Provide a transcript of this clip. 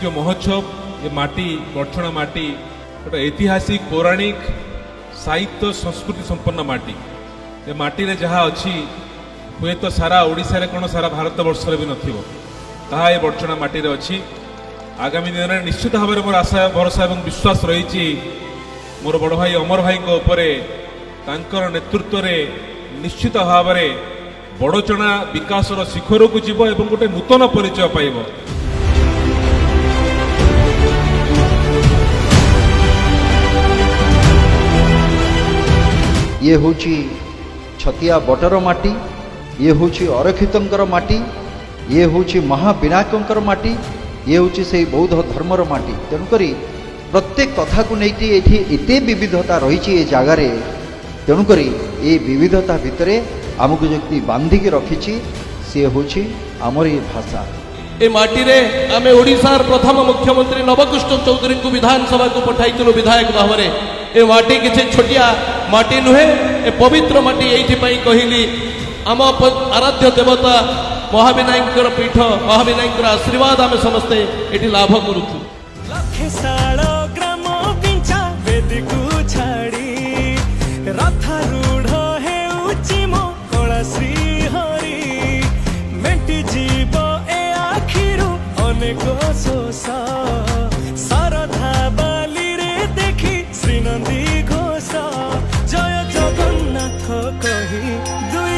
जो महोत्सव ये माटी बर्छणा माटी गोटे ऐतिहासिक पौराणिक साहित्य संस्कृति संपन्न माटी ये माटी रे जहाँ अच्छी हुए तो सारा ओडिशा रे कौन सारा भारत वर्ष भी नथिबो ताहा ये बर्छणा माटी रे अच्छी। आगामी दिन में निश्चित भाव में मोर आशा भरोसा और विश्वास रही मोर बड़ भाई अमर भाई तांकर नेतृत्व रे निश्चित भाव में बड़चणा विकासर शिखर को जीव एवं गोटे नूतन परिचय पाइब। ये होची छतिया बटर माटी, ये होची अरक्षितंकर माटी, ये होची महाविनायकंकर माटी, ये होची से बौद्ध धर्मर माटी। तेणुकरी प्रत्येक कथा को लेकिन ये एते विविधता रही ये जगार तेणुकरी ये विविधता भितर आमको जो बांधिकी रखी सी हूँ आमर ये भाषा। ए माटी रे आमे ओडिशार प्रथम मुख्यमंत्री नवकृष्ण चौधरी को विधानसभा को पठाई विधायक भाव में। ए माटी किसी छोटिया माटी नुहे ए पवित्र माटी ये कहली आम आराध्य देवता महाविनायक पीठ महाविनायक आशीर्वाद आम समस्ते ये लाभ करूँ। सारधा बाली रे देखी श्रीनंदी घोष जय जगन्नाथ कही दुई